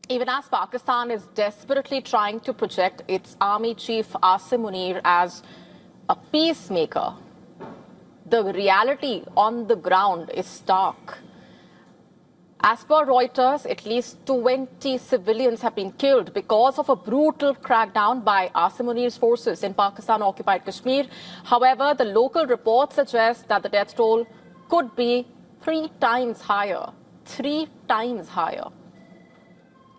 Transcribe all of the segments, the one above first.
Even as Pakistan is desperately trying to project its Army Chief Asim Munir as a peacemaker, the reality on the ground is stark. As per Reuters, at least 20 civilians have been killed because of a brutal crackdown by Asim Munir's forces in Pakistan-occupied Kashmir. However, the local report suggests that the death toll could be 3 times higher. 3 times higher.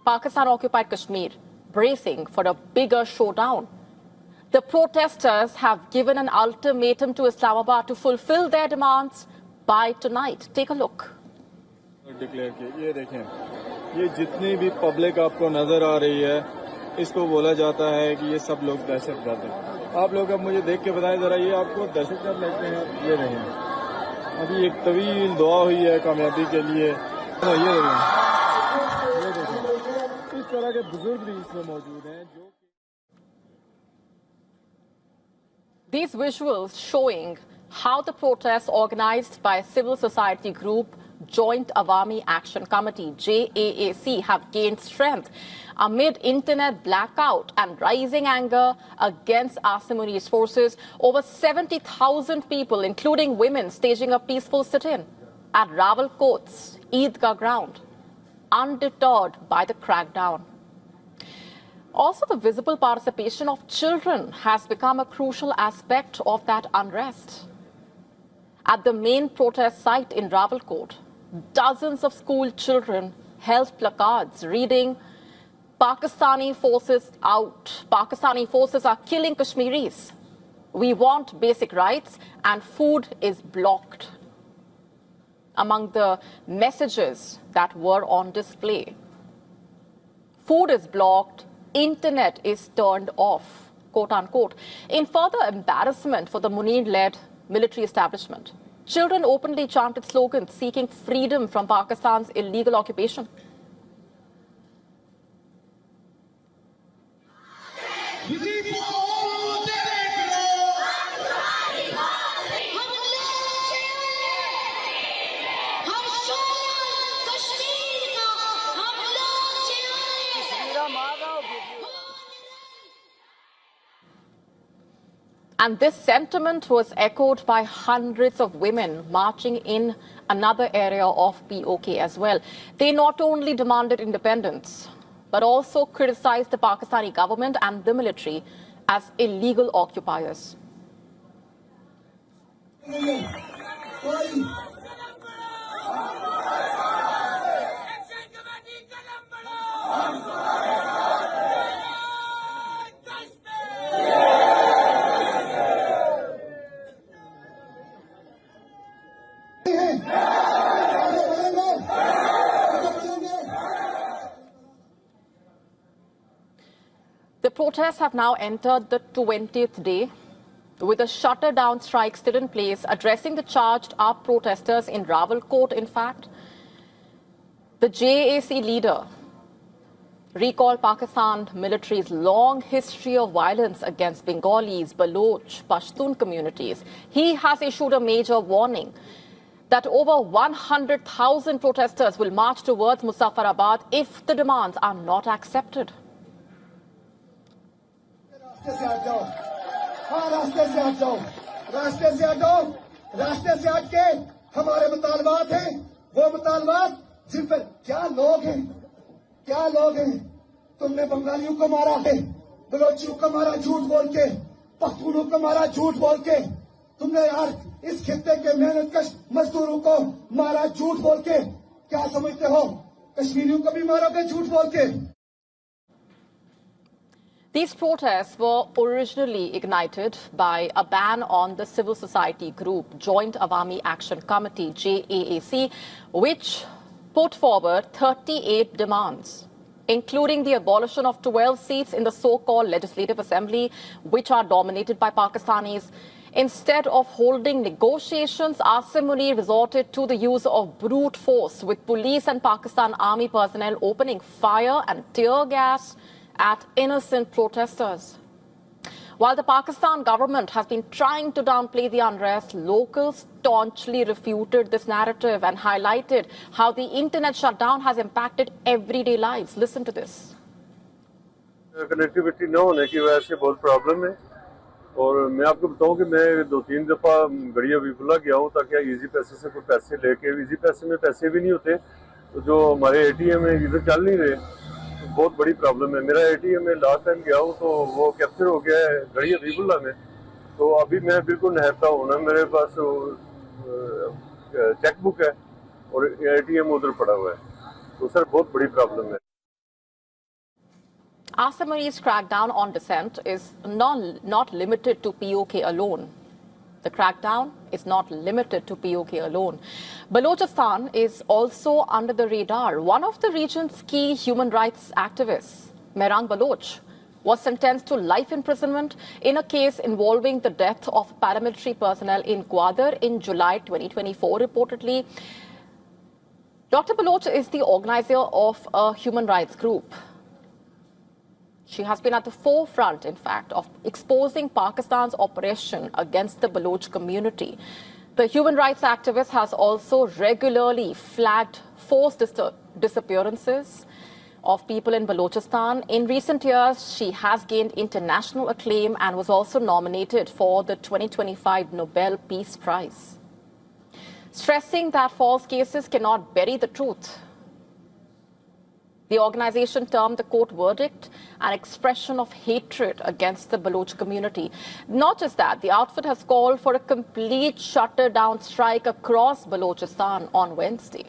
Pakistan-occupied Kashmir bracing for a bigger showdown. The protesters have given an ultimatum to Islamabad to fulfill their demands by tonight. Take a look. Declare किए ये देखें ये जितनी भी public आपको नजर आ रही है इसको बोला जाता है कि ये सब लोग दहशतगर्द हैं। आप लोग अब मुझे देख के बताएं जरा ये आपको दहशतगर्द लगते हैं? ये नहीं, अभी एक तवील दुआ हुई है कामयाबी के लिए। ये देखें इस तरह के बुजुर्ग भी इसमें मौजूद हैं जो These visuals showing how the protests organized by civil society group Joint Awami Action Committee, JAAC, have gained strength amid internet blackout and rising anger against Asim Munir's forces. Over 70,000 people, including women, staging a peaceful sit-in at Rawalkote's Eidgah ground, undeterred by the crackdown. Also, the visible participation of children has become a crucial aspect of that unrest. At the main protest site in Rawalkote, dozens of school children held placards reading, "Pakistani forces out. Pakistani forces are killing Kashmiris. We want basic rights and food is blocked." Among the messages that were on display, food is blocked, internet is turned off, quote unquote, in further embarrassment for the Munir-led military establishment. Children openly chanted slogans seeking freedom from Pakistan's illegal occupation. And this sentiment was echoed by hundreds of women marching in another area of PoK as well. They not only demanded independence, but also criticized the Pakistani government and the military as illegal occupiers. The protests have now entered the 20th day, with a shutter-down strike still in place, addressing the charged-up protesters in Rawalkote. In fact, the JAC leader recalled Pakistan military's long history of violence against Bengalis, Baloch, Pashtun communities. He has issued a major warning that over 100,000 protesters will march towards Muzaffarabad if the demands are not accepted. रास्ते से हट के हमारे मुतालबात हैं, वो मुतालबात जिन पर क्या लोग हैं, तुमने बंगालियों को मारा है, बलोचियों को मारा झूठ बोल के, पख्तूनों को मारा झूठ बोल के, तुमने यार इस खित्ते के मेहनतकश मजदूरों को मारा झूठ बोल के, क्या समझते हो कश्मीरियों को भी मारोगे झूठ बोल के? These protests were originally ignited by a ban on the civil society group Joint Awami Action Committee, JAAC, which put forward 38 demands, including the abolition of 12 seats in the so-called Legislative Assembly, which are dominated by Pakistanis. Instead of holding negotiations, Asim Munir resorted to the use of brute force, with police and Pakistan Army personnel opening fire and tear gas at innocent protesters. While the Pakistan government has been trying to downplay the unrest, locals staunchly refuted this narrative and highlighted how the internet shutdown has impacted everyday lives. Listen to this. Connectivity न होने की वजह से बहुत problem है और मैं आपको बताऊं कि मैं 2-3 दफ़ा गड़िया विपुला गया हूं ताकि इजी पैसे से कोई पैसे लेके इजी पैसे में पैसे भी नहीं होते तो जो हमारे एटीएम है इधर चल नहीं रहे तो बहुत बड़ी प्रॉब्लम है। मेरा एटीएम में लास्ट टाइम गया हूं तो वो कैप्चर हो गया है गड़िया विपुला में तो अभी मैं बिल्कुल नहरता हूँ ना मेरे पास चेकबुक है और एटीएम उधर पड़ा हुआ है तो सर बहुत बड़ी प्रॉब्लम है। Asim Munir's crackdown on dissent is not limited to PoK alone. The crackdown is not limited to PoK alone. Balochistan is also under the radar. One of the region's key human rights activists, Mehrang Baloch, was sentenced to life imprisonment in a case involving the death of paramilitary personnel in Gwadar in July 2024, reportedly. Dr. Baloch is the organizer of a human rights group. She has been at the forefront, in fact, of exposing Pakistan's oppression against the Baloch community. The human rights activist has also regularly flagged forced disappearances of people in Balochistan. In recent years, she has gained international acclaim and was also nominated for the 2025 Nobel Peace Prize. Stressing that false cases cannot bury the truth, the organization termed the court verdict an expression of hatred against the Baloch community. Not just that, the outfit has called for a complete shutter-down strike across Balochistan on Wednesday.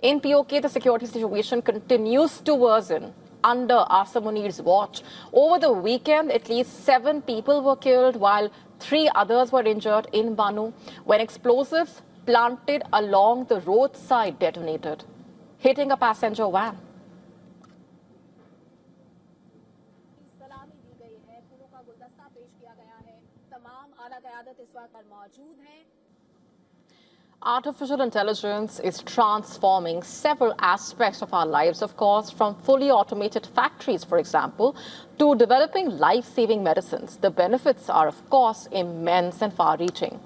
In PoK, the security situation continues to worsen under Asim Munir's watch. Over the weekend, at least 7 people were killed while 3 others were injured in Banu when explosives planted along the roadside detonated, hitting a passenger van. Artificial intelligence is transforming several aspects of our lives, of course, from fully automated factories, for example, to developing life-saving medicines. The benefits are, of course, immense and far-reaching.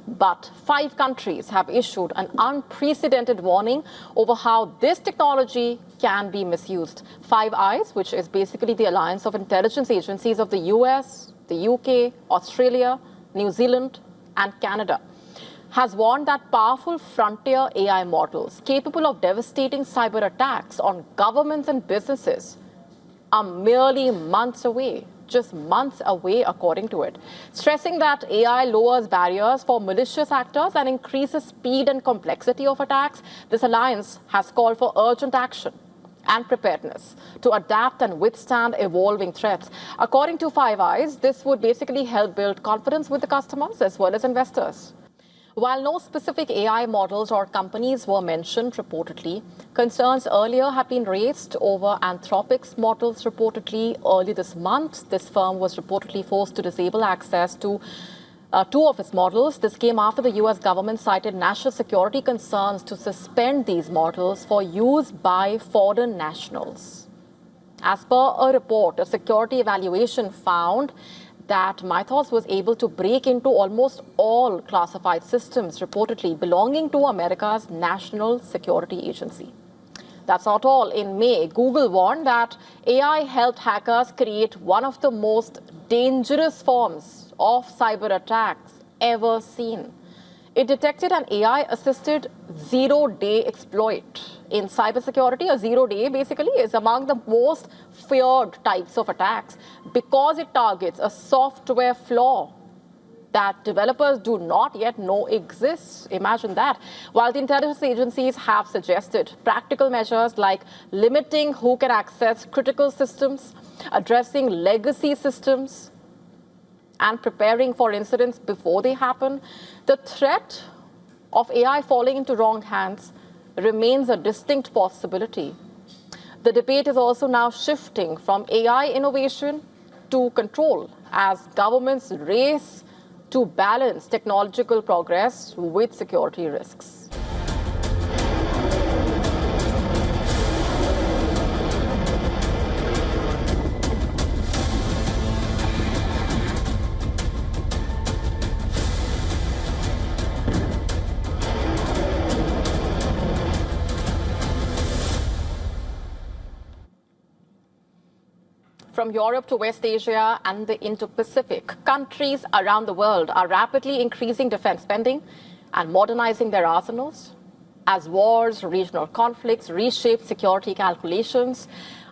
But 5 countries have issued an unprecedented warning over how this technology can be misused. Five Eyes, which is basically the alliance of intelligence agencies of the US, the UK, Australia, New Zealand, and Canada, has warned that powerful frontier AI models capable of devastating cyber attacks on governments and businesses are merely months away. Just months away, according to it, stressing that AI lowers barriers for malicious actors and increases speed and complexity of attacks. This alliance has called for urgent action and preparedness to adapt and withstand evolving threats. According to Five Eyes, this would basically help build confidence with the customers as well as investors. While no specific AI models or companies were mentioned, reportedly, concerns earlier have been raised over Anthropic's models. Reportedly, early this month, this firm was reportedly forced to disable access to 2 of its models. This came after the US government cited national security concerns to suspend these models for use by foreign nationals. As per a report, a security evaluation found that Mythos was able to break into almost all classified systems reportedly belonging to America's National Security Agency. That's not all. In May, Google warned that AI helped hackers create one of the most dangerous forms of cyber attacks ever seen. It detected an AI-assisted zero-day exploit. In cybersecurity, a zero-day basically is among the most feared types of attacks because it targets a software flaw that developers do not yet know exists. Imagine that. While the intelligence agencies have suggested practical measures like limiting who can access critical systems, addressing legacy systems, and preparing for incidents before they happen, the threat of AI falling into wrong hands remains a distinct possibility. The debate is also now shifting from AI innovation to control as governments race to balance technological progress with security risks. From Europe to West Asia and the Indo-Pacific, countries around the world are rapidly increasing defense spending and modernizing their arsenals as wars, regional conflicts reshape security calculations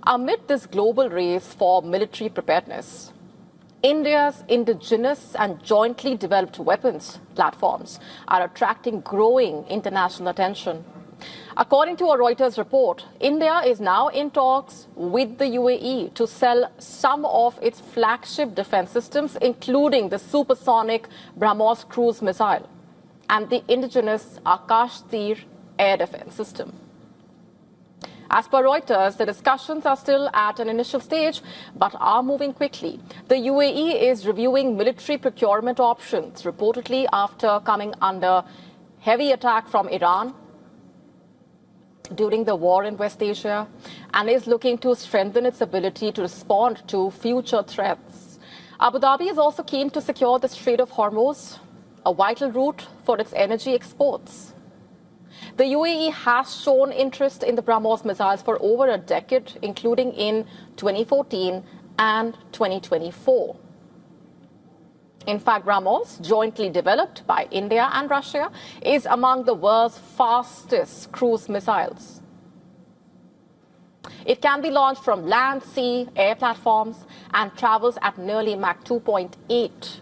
amid this global race for military preparedness. India's indigenous and jointly developed weapons platforms are attracting growing international attention. According to a Reuters report, India is now in talks with the UAE to sell some of its flagship defense systems, including the supersonic BrahMos cruise missile and the indigenous Akash-Tir air defense system. As per Reuters, the discussions are still at an initial stage, but are moving quickly. The UAE is reviewing military procurement options, reportedly after coming under heavy attack from Iran during the war in West Asia, and is looking to strengthen its ability to respond to future threats. Abu Dhabi is also keen to secure the Strait of Hormuz, a vital route for its energy exports. The UAE has shown interest in the BrahMos missiles for over a decade, including in 2014 and 2024. In fact, BrahMos, jointly developed by India and Russia, is among the world's fastest cruise missiles. It can be launched from land, sea, air platforms and travels at nearly Mach 2.8.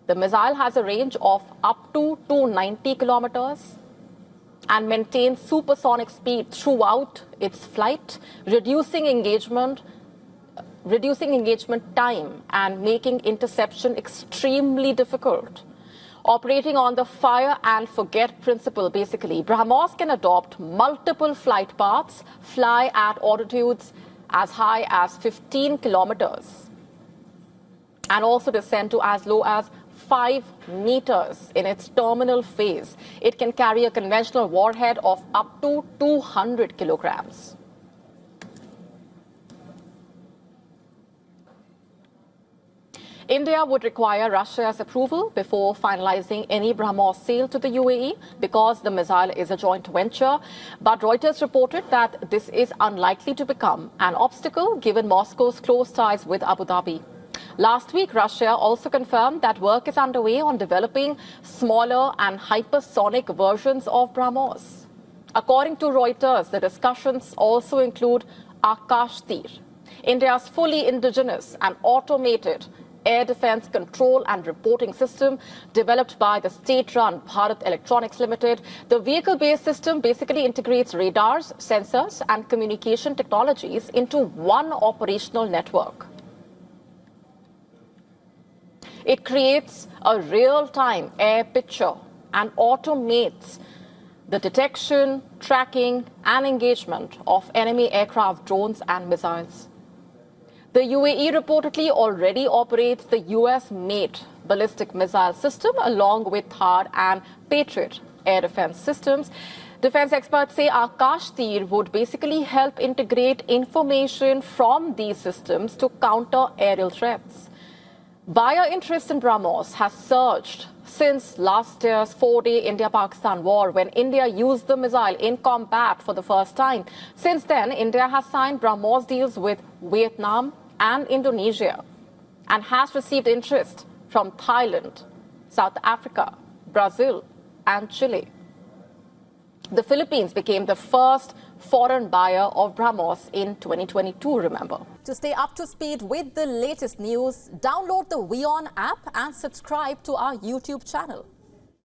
The missile has a range of up to 290 kilometers and maintains supersonic speed throughout its flight, reducing engagement time and making interception extremely difficult. Operating on the fire and forget principle, basically, BrahMos can adopt multiple flight paths, fly at altitudes as high as 15 kilometers, and also descend to as low as 5 meters in its terminal phase. It can carry a conventional warhead of up to 200 kilograms. India would require Russia's approval before finalizing any BrahMos sale to the UAE because the missile is a joint venture. But Reuters reported that this is unlikely to become an obstacle given Moscow's close ties with Abu Dhabi. Last week, Russia also confirmed that work is underway on developing smaller and hypersonic versions of BrahMos. According to Reuters, the discussions also include Akash-Tir, India's fully indigenous and automated air defense control and reporting system developed by the state-run Bharat Electronics Limited. The vehicle-based system basically integrates radars, sensors and communication technologies into one operational network. It creates a real-time air picture and automates the detection, tracking and engagement of enemy aircraft, drones and missiles. The UAE reportedly already operates the US-made ballistic missile system along with THAAD and Patriot air defense systems. Defense experts say Akash-Tir would basically help integrate information from these systems to counter aerial threats. Buyer interest in BrahMos has surged since last year's 4-day India-Pakistan war, when India used the missile in combat for the first time. Since then, India has signed BrahMos deals with Vietnam and Indonesia and has received interest from Thailand, South Africa, Brazil and Chile. The Philippines became the first foreign buyer of BrahMos in 2022, remember. To stay up to speed with the latest news, download the WION app and subscribe to our YouTube channel.